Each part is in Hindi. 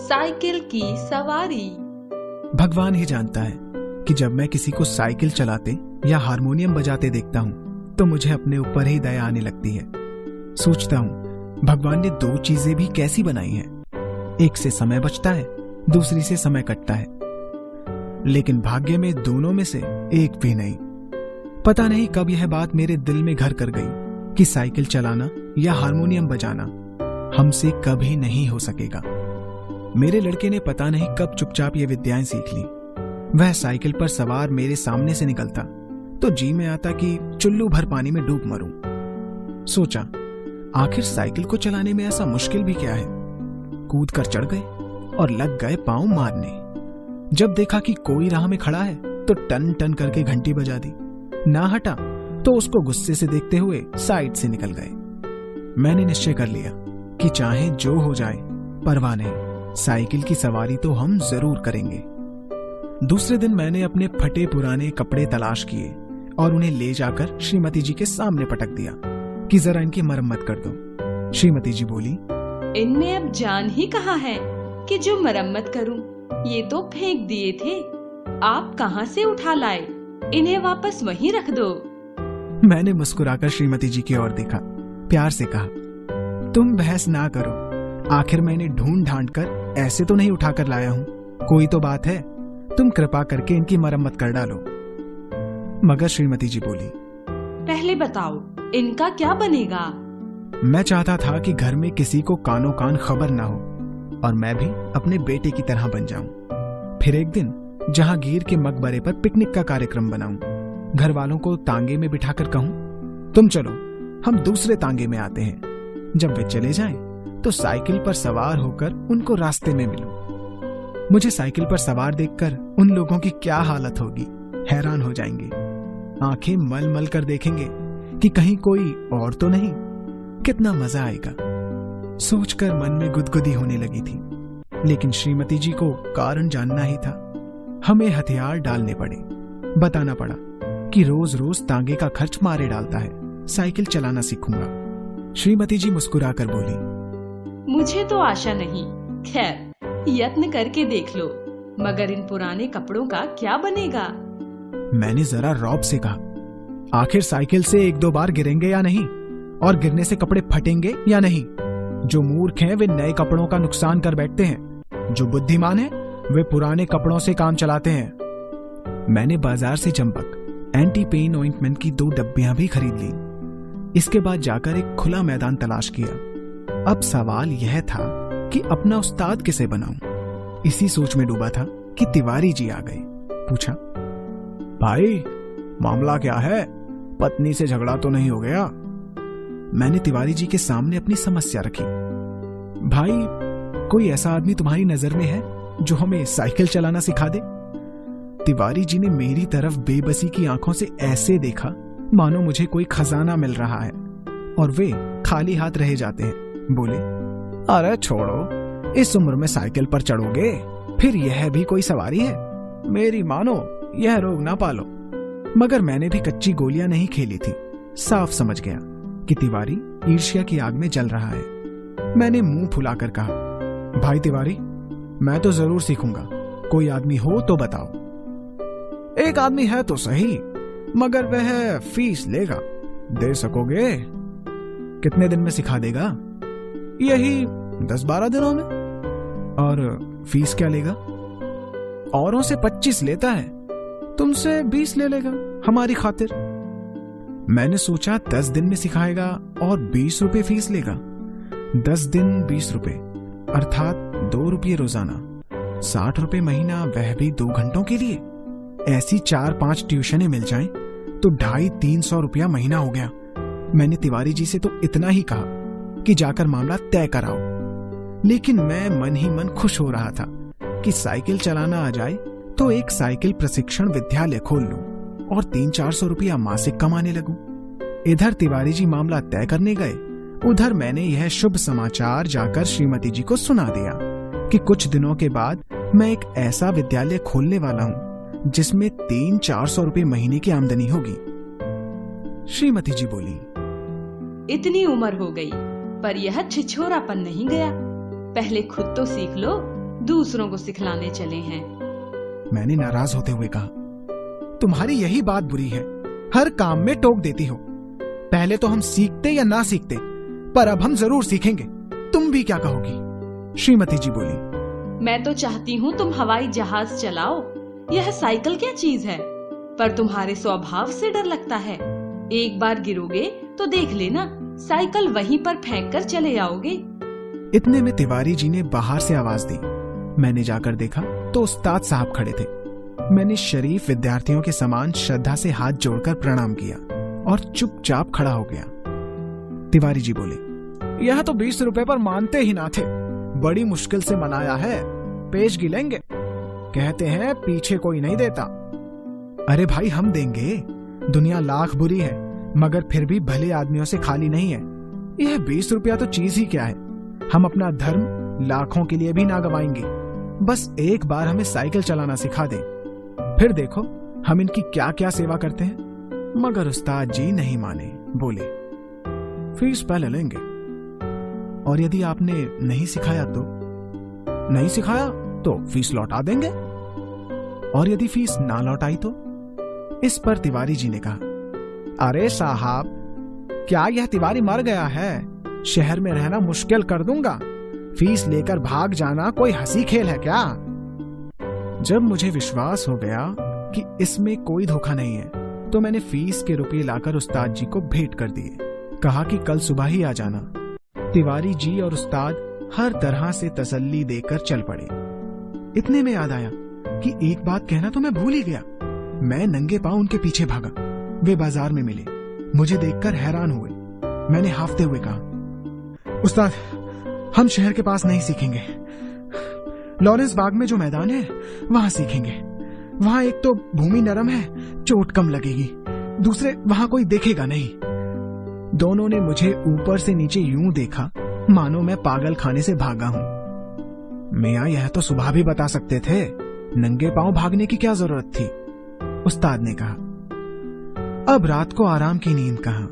साइकिल की सवारी। भगवान ही जानता है कि जब मैं किसी को साइकिल चलाते या हारमोनियम बजाते देखता हूँ तो मुझे अपने ऊपर ही दया आने लगती है। सोचता हूँ भगवान ने दो चीजें भी कैसी बनाई हैं। एक से समय बचता है, दूसरी से समय कटता है, लेकिन भाग्य में दोनों में से एक भी नहीं। पता नहीं कब यह बात मेरे दिल में घर कर गई कि साइकिल चलाना या हारमोनियम बजाना हमसे कभी नहीं हो सकेगा। मेरे लड़के ने पता नहीं कब चुपचाप ये विद्याएं सीख ली। वह साइकिल पर सवार मेरे सामने से निकलता तो जी में आता कि चुल्लू भर पानी में डूब मरूं। सोचा आखिर साइकिल को चलाने में ऐसा मुश्किल भी क्या है। कूद कर चढ़ गए और लग गए पांव मारने। जब देखा कि कोई राह में खड़ा है तो टन टन करके घंटी बजा दी। ना हटा तो उसको गुस्से से देखते हुए साइड से निकल गए। मैंने निश्चय कर लिया कि चाहे जो हो जाए परवाह नहीं, साइकिल की सवारी तो हम जरूर करेंगे। दूसरे दिन मैंने अपने फटे पुराने कपड़े तलाश किए और उन्हें ले जाकर श्रीमती जी के सामने पटक दिया कि जरा इनकी मरम्मत कर दो। श्रीमती जी बोली, इनमें अब जान ही कहाँ है कि जो मरम्मत करूं। ये तो फेंक दिए थे, आप कहाँ से उठा लाए? इन्हें वापस वहीं रख दो। मैंने मुस्कुराकर श्रीमती जी की ओर देखा, प्यार से कहा, तुम बहस ना करो, आखिर मैंने ढूंढ ढांड कर ऐसे तो नहीं उठाकर लाया हूँ। कोई तो बात है, तुम कृपा करके इनकी मरम्मत कर डालो। मगर श्रीमती जी बोली, पहले बताओ इनका क्या बनेगा? मैं चाहता था कि घर में किसी को कानो कान खबर ना हो और मैं भी अपने बेटे की तरह बन जाऊं। फिर एक दिन जहांगीर के मकबरे पर पिकनिक का कार्यक्रम बनाऊं। घर वालों को तांगे में बिठाकर कहूं, तुम चलो हम दूसरे तांगे में आते हैं। जब वे चले जाएं तो साइकिल पर सवार होकर उनको रास्ते में मिलूं। मुझे साइकिल पर सवार देखकर उन लोगों की क्या हालत होगी, हैरान हो जाएंगे। आंखें मल मल कर देखेंगे कि कहीं कोई और तो नहीं। कितना मजा आएगा। सोचकर मन में गुदगुदी होने लगी थी, लेकिन श्रीमती जी को कारण जानना ही था। हमें हथियार डालने पड़े, बताना पड़ा कि रोज रोज तांगे का खर्च मारे डालता है, साइकिल चलाना सीखूंगा। श्रीमती जी मुस्कुराकर बोली, मुझे तो आशा नहीं, खैर यत्न करके देख लो, मगर इन पुराने कपड़ों का क्या बनेगा? मैंने जरा रौब से कहा, आखिर साइकिल से एक दो बार गिरेंगे या नहीं, और गिरने से कपड़े फटेंगे या नहीं? जो मूर्ख हैं वे नए कपड़ों का नुकसान कर बैठते हैं, जो बुद्धिमान हैं वे पुराने कपड़ों से काम चलाते हैं। मैंने बाजार से चंपक एंटी पेन ऑइंटमेंट की 2 डब्बियां भी खरीद ली। इसके बाद जाकर एक खुला मैदान तलाश किया। अब सवाल यह था कि अपना उस्ताद किसे बनाऊं। इसी सोच में डूबा था कि तिवारी जी आ गए। पूछा, भाई मामला क्या है? पत्नी से झगड़ा तो नहीं हो गया? मैंने तिवारी जी के सामने अपनी समस्या रखी। भाई, कोई ऐसा आदमी तुम्हारी नजर में है जो हमें साइकिल चलाना सिखा दे? तिवारी जी ने मेरी तरफ बेबसी की आंखों से ऐसे देखा मानो मुझे कोई खजाना मिल रहा है और वे खाली हाथ रह जाते हैं। बोले, अरे छोड़ो, इस उम्र में साइकिल पर चढ़ोगे, फिर यह भी कोई सवारी है? मेरी मानो यह रोग ना पालो। मगर मैंने भी कच्ची गोलियां नहीं खेली थी। साफ समझ गया कि तिवारी ईर्ष्या की आग में जल रहा है। मैंने मुंह फुलाकर कहा, भाई तिवारी, मैं तो जरूर सीखूंगा, कोई आदमी हो तो बताओ। एक आदमी है तो सही, मगर वह फीस लेगा, दे सकोगे? कितने दिन में सिखा देगा? यही 10-12 दिनों में। और फीस क्या लेगा? औरों से 25 लेता है, तुमसे 20 ले लेगा हमारी खातिर। मैंने सोचा 10 दिन में सिखाएगा और 20 रुपए फीस लेगा। 10 दिन 20 रुपए अर्थात 2 रुपये रोजाना, 60 रुपए महीना, वह भी 2 घंटों के लिए। ऐसी 4-5 ट्यूशनें मिल जाएं तो 250-300 रुपया महीना हो गया। मैंने तिवारी जी से तो इतना ही कहा कि जाकर मामला तय कराओ, लेकिन मैं मन ही मन खुश हो रहा था कि साइकिल चलाना आ जाए तो एक साइकिल प्रशिक्षण विद्यालय खोल लूं और 300-400 रुपया मासिक कमाने लगूं। इधर तिवारी जी मामला तय करने गए, उधर मैंने यह शुभ समाचार जाकर श्रीमती जी को सुना दिया कि कुछ दिनों के बाद मैं एक ऐसा विद्यालय खोलने वाला हूं जिसमें 300-400 रुपए महीने की आमदनी होगी। श्रीमती जी बोली, इतनी उम्र हो गई पर यह छिछोरापन नहीं गया। पहले खुद तो सीख लो, दूसरों को सिखलाने चले हैं। मैंने नाराज होते हुए कहा, तुम्हारी यही बात बुरी है, हर काम में टोक देती हो। पहले तो हम सीखते या ना सीखते, पर अब हम जरूर सीखेंगे। तुम भी क्या कहोगी? श्रीमती जी बोली, मैं तो चाहती हूँ तुम हवाई जहाज चलाओ। यह साइकिल क्या चीज है, पर तुम्हारे स्वभाव से डर लगता है। एक बार गिरोगे तो देख लेना, साइकिल वहीं पर फेंक कर चले आओगे। इतने में तिवारी जी ने बाहर से आवाज दी। मैंने जाकर देखा तो उस्ताद साहब खड़े थे। मैंने शरीफ विद्यार्थियों के समान श्रद्धा से हाथ जोड़कर प्रणाम किया और चुपचाप खड़ा हो गया। तिवारी जी बोले, यह तो 20 रुपए पर मानते ही ना थे। बड़ी मुश्किल से मनाया है, पेश गिलेंगे। कहते हैं पीछे कोई नहीं देता। अरे भाई, हम देंगे। दुनिया लाख बुरी है, मगर फिर भी भले आदमियों से खाली नहीं है। यह 20 रुपया तो चीज ही क्या है। हम अपना धर्म लाखों के लिए भी ना गवाएंगे। बस एक बार हमें साइकिल चलाना सिखा दें, फिर देखो हम इनकी क्या क्या सेवा करते हैं। मगर उस्ताद जी नहीं माने। बोले, फीस पहले लेंगे, और यदि आपने नहीं सिखाया तो? नहीं सिखाया तो फीस लौटा देंगे, और यदि फीस ना लौटाई तो? इस पर तिवारी जी ने कहा, अरे साहब, क्या यह तिवारी मर गया है? शहर में रहना मुश्किल कर दूंगा। फीस लेकर भाग जाना कोई हंसी खेल है क्या? जब मुझे विश्वास हो गया कि इसमें कोई धोखा नहीं है, तो मैंने फीस के रुपये लाकर उस्ताद जी को भेंट कर दिए। कहा कि कल सुबह ही आ जाना। तिवारी जी और उस्ताद हर तरह से तसल्ली देकर चल पड़े। इतने में याद आया कि एक बात कहना तो मैं भूल ही गया। मैं नंगे पांव उनके पीछे भागा। वे बाजार में मिले, मुझे देखकर हैरान हुए। मैंने हाफते हुए कहा, उस्ताद, हम शहर के पास नहीं सीखेंगे। लॉरेंस बाग में जो मैदान है वहां सीखेंगे। वहां एक तो भूमि नरम है, चोट कम लगेगी, दूसरे वहां कोई देखेगा नहीं। दोनों ने मुझे ऊपर से नीचे यूं देखा मानो मैं पागल खाने से भागा हूं। मियां, यह तो सुबह भी बता सकते थे, नंगे पांव भागने की क्या जरूरत थी? उस्ताद ने कहा। अब रात को आराम की नींद कहां,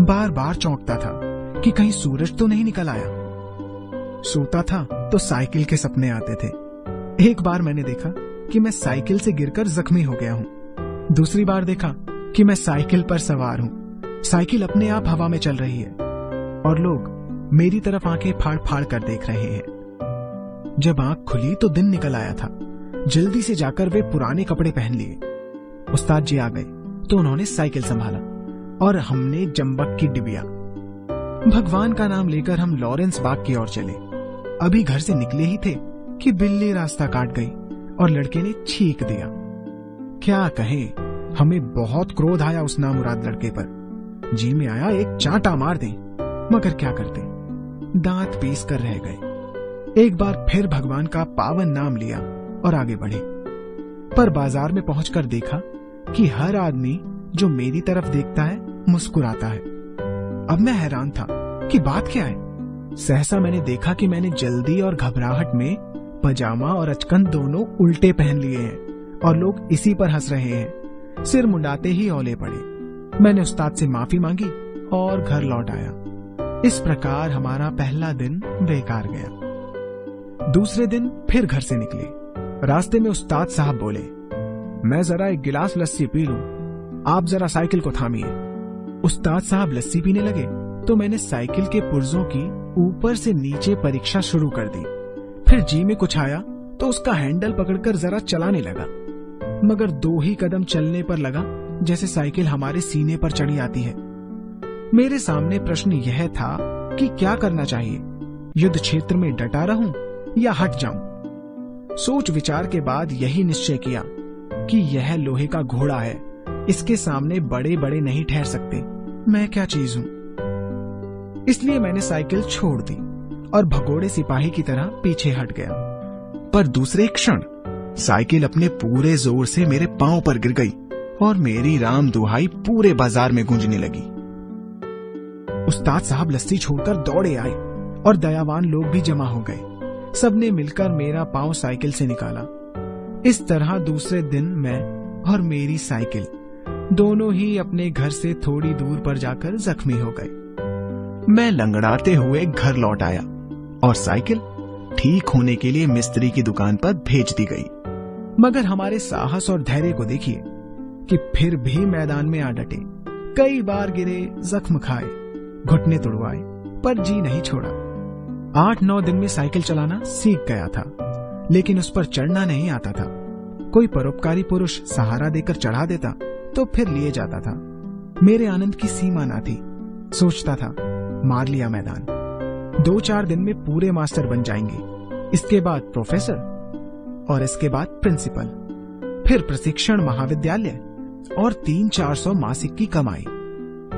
बार बार चौंकता था कि कहीं सूरज तो नहीं निकल आया। सोता था तो साइकिल के सपने आते थे। एक बार मैंने देखा कि मैं साइकिल से गिरकर जख्मी हो गया हूं। दूसरी बार देखा कि मैं साइकिल पर सवार हूं। साइकिल अपने आप हवा में चल रही है और लोग मेरी तरफ आंखें फाड़ फाड़ कर देख रहे हैं। जब आंख खुली तो दिन निकल आया था। जल्दी से जाकर वे पुराने कपड़े पहन लिए। उस्ताद जी आ गए तो उन्होंने साइकिल संभाला और हमने जंबक की डिबिया। भगवान का नाम लेकर हम लॉरेंस बाग की ओर चले। अभी घर से निकले ही थे कि बिल्ली रास्ता काट गई और लड़के ने छींक दिया। क्या कहे, हमें बहुत क्रोध आया उस नामुराद लड़के पर। जी में आया एक चांटा मार दें, मगर क्या करते, दांत पीस कर रह गए। एक बार फिर भगवान का पावन नाम लिया और आगे बढ़े। पर बाजार में पहुंचकर देखा कि हर आदमी जो मेरी तरफ देखता है मुस्कुराता है। अब मैं हैरान था कि बात क्या है। सहसा मैंने देखा कि मैंने जल्दी और घबराहट में पजामा और अचकन दोनों उल्टे पहन लिए हैं और लोग इसी पर हंस रहे हैं। सिर मुंडाते ही औले पड़े। मैंने उस्ताद से माफी मांगी और घर लौट आया। इस प्रकार हमारा पहला दिन बेकार गया। दूसरे दिन फिर घर से निकले। रास्ते में उस्ताद साहब बोले, मैं जरा एक गिलास लस्सी पी लूं, आप जरा साइकिल को थामिए। उस्ताद साहब लस्सी पीने लगे तो मैंने साइकिल के पुर्जों की ऊपर से नीचे परीक्षा शुरू कर दी। फिर जी में कुछ आया तो उसका हैंडल पकड़कर जरा चलाने लगा, मगर 2 ही कदम चलने पर लगा जैसे साइकिल हमारे सीने पर चढ़ी आती है। मेरे सामने प्रश्न यह था कि क्या करना चाहिए, युद्ध क्षेत्र में डटा रहूं या हट जाऊं। सोच विचार के बाद यही निश्चय किया कि यह लोहे का घोड़ा है, इसके सामने बड़े बड़े नहीं ठहर सकते, मैं क्या चीज हूं। इसलिए मैंने साइकिल छोड़ दी और भगोड़े सिपाही की तरह पीछे हट गया। पर दूसरे क्षण साइकिल अपने पूरे जोर से मेरे पांव पर गिर गई और मेरी राम दुहाई पूरे बाजार में गूंजने लगी। उस्ताद साहब लस्सी छोड़कर दौड़े आए और दयावान लोग भी जमा हो गए। सबने मिलकर मेरा पांव साइकिल से निकाला। इस तरह दूसरे दिन मैं और मेरी साइकिल दोनों ही अपने घर से थोड़ी दूर पर जाकर जख्मी हो गए। मैं लंगड़ाते हुए घर लौट आया और साइकिल ठीक होने के लिए मिस्त्री की दुकान पर भेज दी गई। मगर हमारे साहस और धैर्य को देखिए कि फिर भी मैदान में आ डटे। कई बार गिरे, जख्म खाए, घुटने तुड़वाए, पर जी नहीं छोड़ा। 8-9 दिन में साइकिल चलाना सीख गया था, लेकिन उस पर चढ़ना नहीं आता था। कोई परोपकारी पुरुष सहारा देकर चढ़ा देता तो फिर लिए जाता था। मेरे आनंद की सीमा ना थी। सोचता था, मार लिया मैदान। 2-4 दिन में पूरे मास्टर बन जाएंगे, इसके बाद प्रोफेसर और इसके बाद प्रिंसिपल, फिर प्रशिक्षण महाविद्यालय और 300-400 मासिक की कमाई।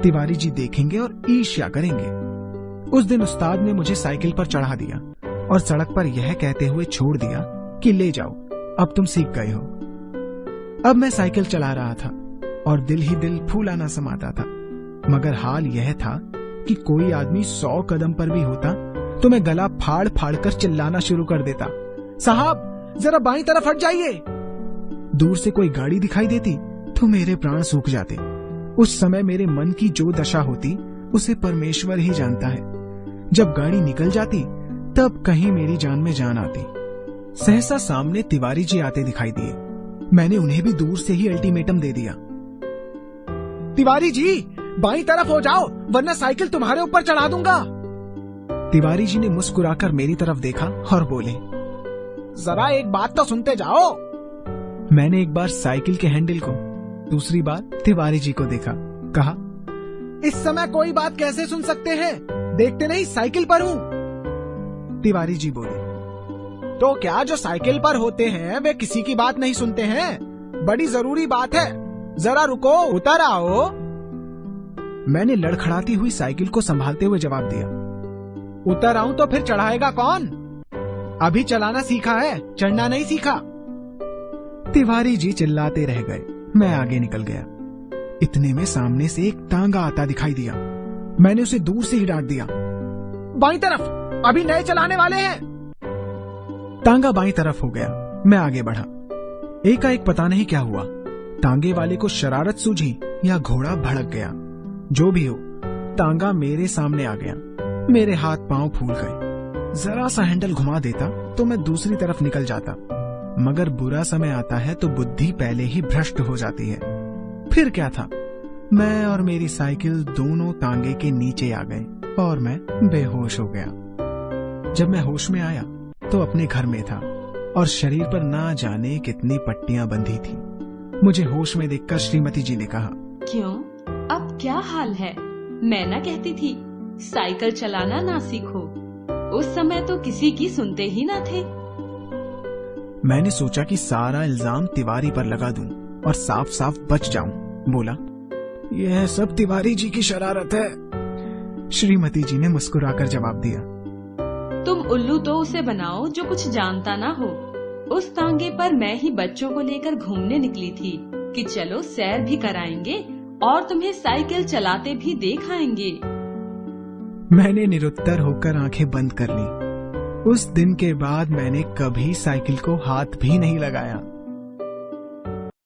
तिवारी जी देखेंगे और ईर्ष्या करेंगे। उस दिन उस्ताद ने मुझे साइकिल पर चढ़ा दिया और सड़क पर यह कहते हुए छोड़ दिया कि ले जाओ, अब तुम सीख गए हो। अब मैं साइकिल चला रहा था और दिल ही दिल फूला ना समाता था। मगर हाल यह था कि कोई आदमी 100 कदम पर भी होता तो मैं गला फाड़ फाड़ कर चिल्लाना शुरू कर देता, साहब जरा बाईं तरफ हट जाइए। दूर से कोई गाड़ी दिखाई देती तो मेरे प्राण सूख जाते। उस समय मेरे मन की जो दशा होती उसे परमेश्वर ही जानता है। जब गाड़ी निकल जाती तब कहीं मेरी जान में जान आती। सहसा सामने तिवारी जी आते दिखाई दिए। मैंने उन्हें भी दूर से ही अल्टीमेटम दे दिया, तिवारी जी बाईं तरफ हो जाओ वरना साइकिल तुम्हारे ऊपर चढ़ा दूंगा। तिवारी जी ने मुस्कुराकर मेरी तरफ देखा और बोले, जरा एक बात तो सुनते जाओ। मैंने एक बार साइकिल के हैंडल को, दूसरी बार तिवारी जी को देखा। कहा, इस समय कोई बात कैसे सुन सकते हैं, देखते नहीं साइकिल पर हूँ। तिवारी जी बोले, तो क्या जो साइकिल पर होते हैं वे किसी की बात नहीं सुनते हैं? बड़ी जरूरी बात है, जरा रुको, उतर आओ। मैंने लड़खड़ाती हुई साइकिल को संभालते हुए जवाब दिया, उतर आऊं तो फिर चढ़ाएगा कौन? अभी चलाना सीखा है, चढ़ना नहीं सीखा। तिवारी जी चिल्लाते रह गए। मैं आगे निकल गया। इतने में सामने से एक तांगा आता दिखाई दिया। मैंने उसे दूर से ही डांट दिया, बाईं तरफ, अभी नए चलाने वाले हैं। तांगा बाईं तरफ हो गया। मैं आगे बढ़ा। एकाएक पता नहीं क्या हुआ, तांगे वाले को शरारत सूझी या घोड़ा भड़क गया। जो भी हो, तांगा मेरे सामने आ गया। मेरे हाथ पांव फूल गए। जरा सा हैंडल घुमा देता तो मैं दूसरी तरफ निकल जाता। मगर बुरा समय आता है तो बुद्धि पहले ही भ्रष्ट हो जाती है। फिर क्या था, मैं और मेरी साइकिल दोनों तांगे के नीचे आ गए और मैं बेहोश हो गया। जब मैं होश में आया तो अपने घर में था और शरीर पर ना जाने कितनी पट्टियां बंधी थी। मुझे होश में देखकर श्रीमती जी ने कहा, क्यों, अब क्या हाल है? मैं ना कहती थी साइकिल चलाना ना सीखो। उस समय तो किसी की सुनते ही ना थे। मैंने सोचा कि सारा इल्जाम तिवारी पर लगा दूं और साफ साफ बच जाऊं। बोला, यह सब तिवारी जी की शरारत है। श्रीमती जी ने मुस्कुराकर जवाब दिया, तुम उल्लू तो उसे बनाओ जो कुछ जानता ना हो। उस तांगे पर मैं ही बच्चों को लेकर घूमने निकली थी कि चलो सैर भी कराएंगे और तुम्हें साइकिल चलाते भी दिखाएंगे। मैंने निरुत्तर होकर आंखें बंद कर ली। उस दिन के बाद मैंने कभी साइकिल को हाथ भी नहीं लगाया।